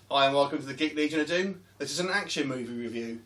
Hi and welcome to the Geek Legion of Doom. This is an action movie review.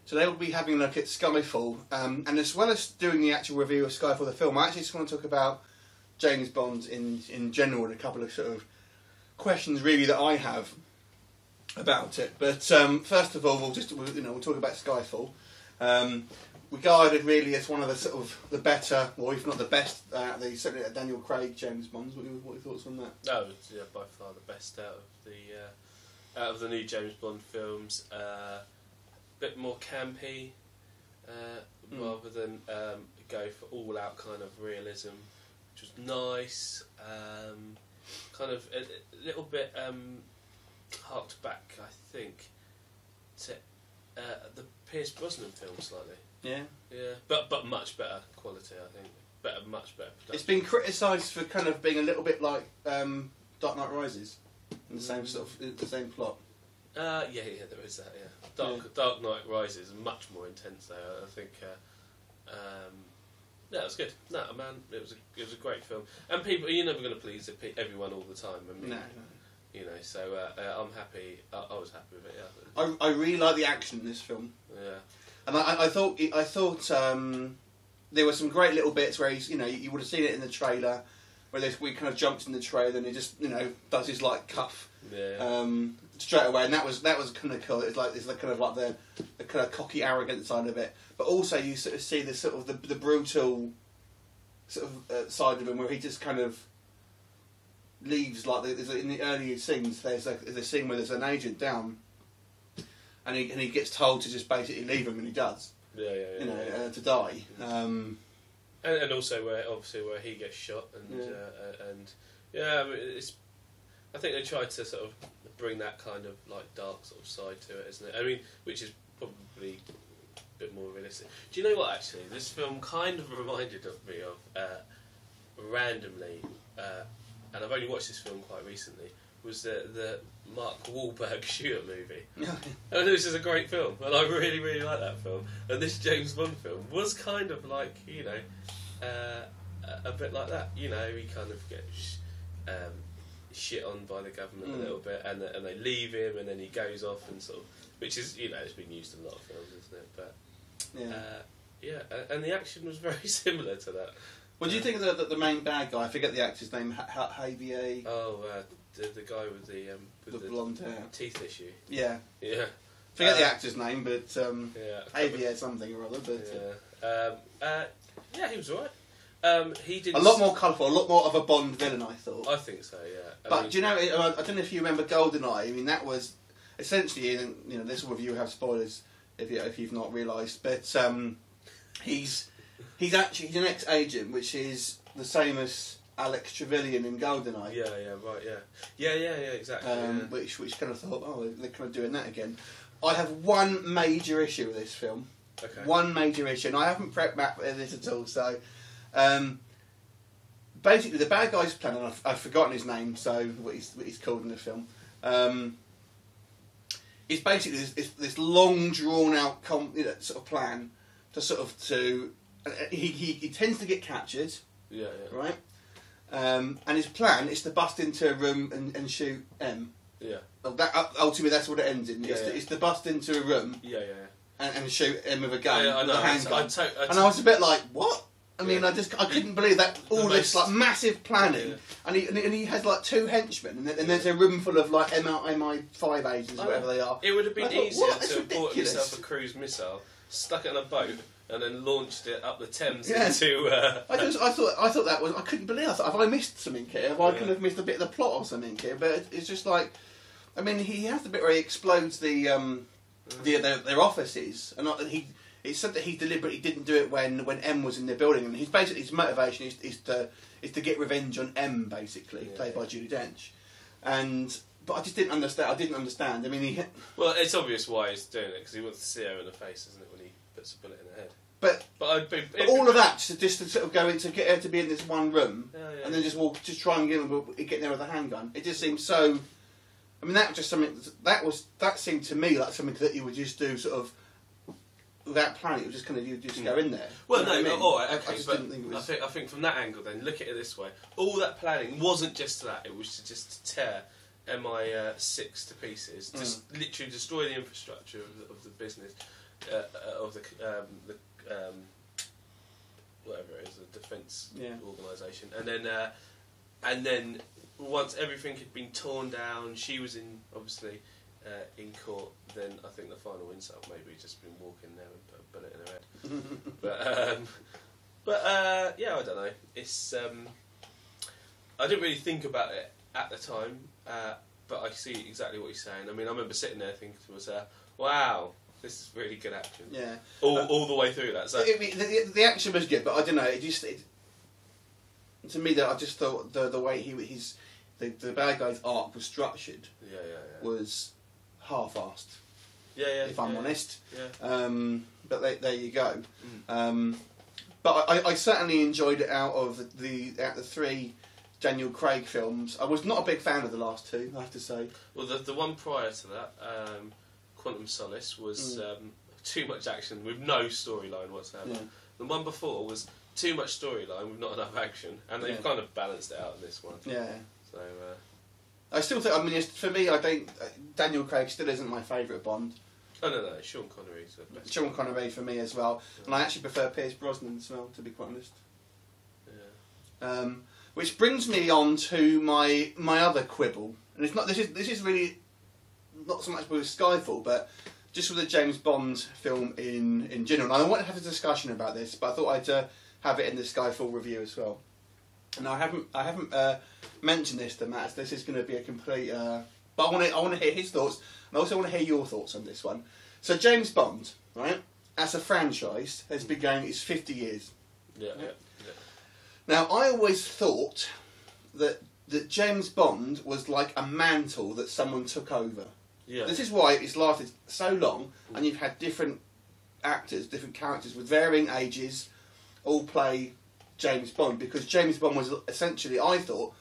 Today we'll be having a look at Skyfall, and as well as doing the actual review of Skyfall the film, I actually just want to talk about James Bond in general and a couple of sort of questions really that I have about it. But first of all, we'll talk about Skyfall. Regarded really as one of the sort of the better, or if not the best, certainly Daniel Craig James Bonds. What are your thoughts on that? No, yeah, by far the best out of the new James Bond films. Bit more campy, rather than go for all out kind of realism, which was nice. Kind of a little bit harked back, I think, to the Pierce Brosnan film slightly. Yeah. Yeah, but much better quality, I think. Much better production. It's been criticised for kind of being a little bit like Dark Knight Rises, in the same sort of the same plot. Yeah, there is that. Yeah, Dark Knight Rises is much more intense though. I think. Yeah, it was good. No, man, it was a great film. And people, you're never going to please everyone all the time. I mean, no. You know, so I'm happy. I was happy with it. Yeah. I really like the action in this film. Yeah. And I thought there were some great little bits where he's, you would have seen it in the trailer, where we kind of jumps in the trailer and he just, does his like cuff, straight away, and that was kind of cool. It's kind of like the kind of cocky, arrogant side of it, but also you sort of see the sort of the brutal sort of side of him, where he just kind of leaves in the earlier scenes. There's a scene where there's an agent down. And he gets told to just basically leave him, and he does. To die. And also where he gets shot, and yeah, I mean, I think they tried to sort of bring that kind of like dark sort of side to it, isn't it? I mean, which is probably a bit more realistic. Do you know what? Actually, this film kind of reminded me of randomly, and I've only watched this film quite recently. Was the Mark Wahlberg shooter movie. And this is a great film, and I really, really like that film. And this James Bond film was kind of like, a bit like that. He kind of gets shit on by the government a little bit, and they leave him, and then he goes off and sort of, which is, it's been used in a lot of films, isn't it? But and the action was very similar to that. What do you think of the main bad guy? I forget the actor's name. Javier. The guy with the blonde hair, teeth issue. Yeah. Forget the actor's name, but Javier something or other. But he was alright. He did a lot more colourful, a lot more of a Bond villain, I thought. I think so. Yeah. But do you know? I don't know if you remember GoldenEye. I mean, that was essentially, this review will have spoilers if you've not realised, but he's actually an ex-agent, which is the same as Alex Trevelyan in GoldenEye. Yeah, exactly. Which kind of thought, they're kind of doing that again. I have one major issue with this film. Okay. One major issue, and I haven't prepped Matt for this at all. So, basically, the bad guy's plan, and I've forgotten his name, so what he's called in the film, is basically this long, drawn out sort of plan to he tends to get captured. Yeah. Right. And his plan is to bust into a room and shoot M. Yeah. Ultimately, that's what it ends in. It's to bust into a room. Yeah. And shoot M with a gun, I know. with a handgun. And I was a bit like, what? I mean, I couldn't believe that this like massive planning, and he has like two henchmen, and there's a room full of like MI5 agents, whatever they are. It would have been easier to have bought yourself a cruise missile, stuck it on a boat, and then launched it up the Thames into. I thought that was. I couldn't believe. I thought, have I missed something here? Have I kind of missed a bit of the plot or something here? But it's just like, I mean, he has the bit where he explodes their offices, and it's said that he deliberately didn't do it when M was in the building, and his motivation is to get revenge on M, basically, played by Judi Dench, but I just didn't understand. I mean, well, it's obvious why he's doing it, because he wants to see her in the face, isn't it, when he puts a bullet in her head. But all of that just to sort of go into get her to be in this one room, and then just try and get there with a handgun. It just seems so. I mean, that was just something that seemed to me like something that you would just do sort of without planning. It was just kind of you just go in there. Well, you know no, all right, okay, I just didn't think it was. I think from that angle, then look at it this way: all that planning wasn't just that; it was just to tear MI6 to pieces, just literally destroy the infrastructure of the business, of the whatever it is, the defence organisation, and then once everything had been torn down, she was obviously in court. Then I think the final insult maybe just been walking there and put a bullet in her head. but yeah, I don't know. It's I didn't really think about it at the time, but I see exactly what you're saying. I mean, I remember sitting there thinking to myself, "Wow, this is really good action." Yeah, all the way through that. So the action was good, but I don't know. To me, that I just thought the way the bad guy's arc was structured was half-assed. If I'm honest. But there you go. But I certainly enjoyed it out of the 3 Daniel Craig films. I was not a big fan of the last 2, I have to say. Well, the one prior to that, Quantum Solace, was too much action with no storyline whatsoever. Yeah. The one before was too much storyline with not enough action, and they've kind of balanced it out in this one. Yeah. So I still think, I mean, for me, Daniel Craig still isn't my favourite Bond. Oh no, Sean Connery's the best. Sean Connery for me as well, and I actually prefer Pierce Brosnan as well, to be quite honest. Yeah. Which brings me on to my other quibble, and it's not. This is really not so much with Skyfall, but just with the James Bond film in general. And I want to have a discussion about this, but I thought I'd have it in the Skyfall review as well. And I haven't mentioned this to Matt. This is going to be a complete. But I want to hear his thoughts, and I also want to hear your thoughts on this one. So James Bond, right, as a franchise, has been going. It's 50 years. Yeah. Now, I always thought that James Bond was like a mantle that someone took over. Yeah. This is why it's lasted so long, and you've had different actors, different characters with varying ages, all play James Bond, because James Bond was essentially, I thought,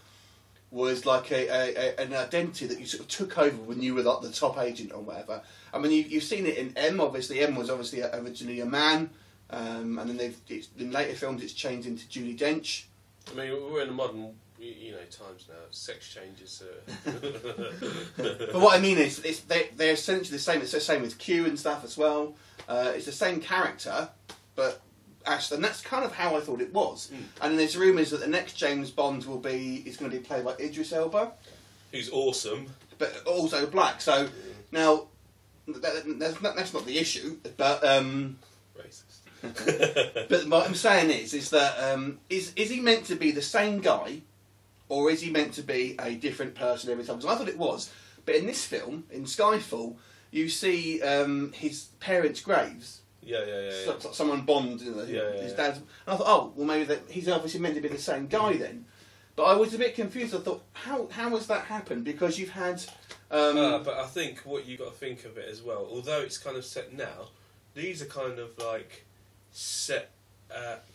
was like an identity that you sort of took over when you were like the top agent or whatever. I mean, you've seen it in M. Obviously, M was obviously originally a man. And then in later films it's changed into Judi Dench. I mean, we're in the modern, times now. Sex changes. But what I mean is, they're essentially the same. It's the same with Q and stuff as well. It's the same character, but and that's kind of how I thought it was. And there's rumours that the next James Bond is going to be played by Idris Elba, who's awesome, but also black. So now that's not the issue, but racist. But what I'm saying is that is he meant to be the same guy, or is he meant to be a different person every time? Because I thought it was, but in this film, in Skyfall, you see his parents' graves. Someone Bond, his dad's. And I thought, oh, well, maybe he's obviously meant to be the same guy then. But I was a bit confused. I thought, how has that happened? Because you've had. But I think what you got to think of it as well. Although it's kind of set now, these are kind of like set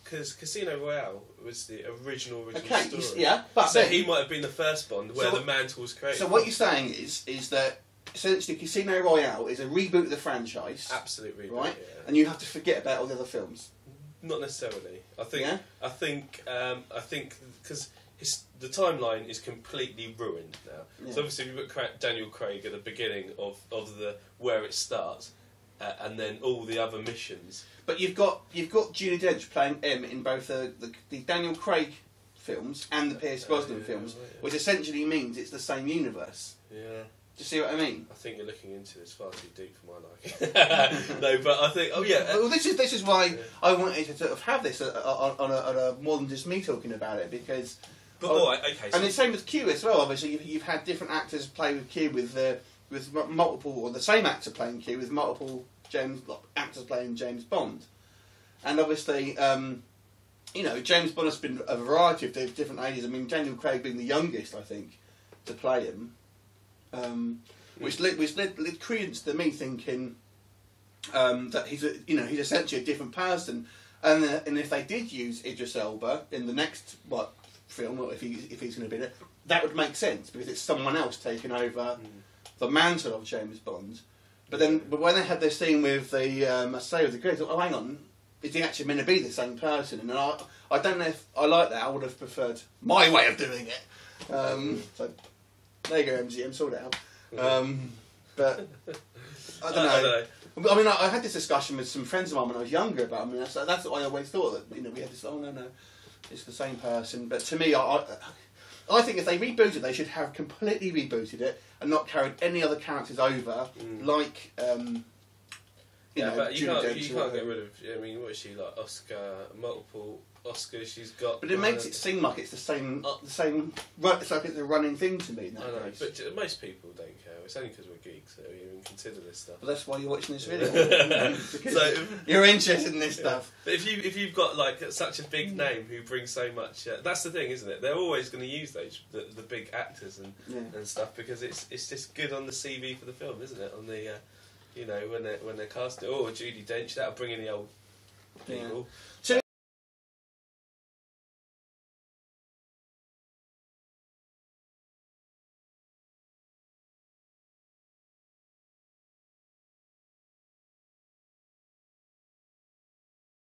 because Casino Royale was the original story. Yeah, but so he might have been the first Bond where the mantle was created. So what you're saying is that essentially Casino Royale is a reboot of the franchise. Absolute reboot, right? Yeah. And you have to forget about all the other films. Not necessarily. I think because the timeline is completely ruined now. Yeah. So obviously we've got Daniel Craig at the beginning of the where it starts, and then all the other missions. But you've got Judi Dench playing M in both the Daniel Craig films and the Pierce Brosnan films, which essentially means it's the same universe. Yeah. Do you see what I mean? I think you're looking into this far too deep for my liking. No, but I think. Oh yeah. Well, this is why I wanted to sort of have this on a more than just me talking about it, because. But okay. And the same with Q as well. Obviously, you've had different actors play with Q with multiple, or the same actor playing Q with multiple actors playing James Bond, and obviously. James Bond has been a variety of different ages. I mean, Daniel Craig being the youngest, I think, to play him. Which led credence to me thinking that he's essentially a different person, and if they did use Idris Elba in the next film, or if he's going to be there, that would make sense because it's someone else taking over the mantle of James Bond. But when they had this scene with the Greeks, oh hang on, is he actually meant to be the same person? And I don't know if I like that. I would have preferred my way of doing it. So. There you go, MGM, sort it out. But I don't know. I mean, I had this discussion with some friends of mine when I was younger about. I mean, that's what I always thought, that we had this. Oh no, it's the same person. But to me, I think if they reboot it, they should have completely rebooted it and not carried any other characters over, like. But you can't get rid of. I mean, what is she like? Multiple Oscars she's got. But it makes it seem like it's the same. It's like it's a running thing to me. In that case. But most people don't care. It's only because we're geeks that we even consider this stuff. But that's why you're watching this video. So you're interested in this stuff. But if you've got like such a big name who brings so much, that's the thing, isn't it? They're always going to use the big actors and stuff because it's just good on the CV for the film, isn't it? On the when they're casting, Judi Dench, that'll bring in the old people.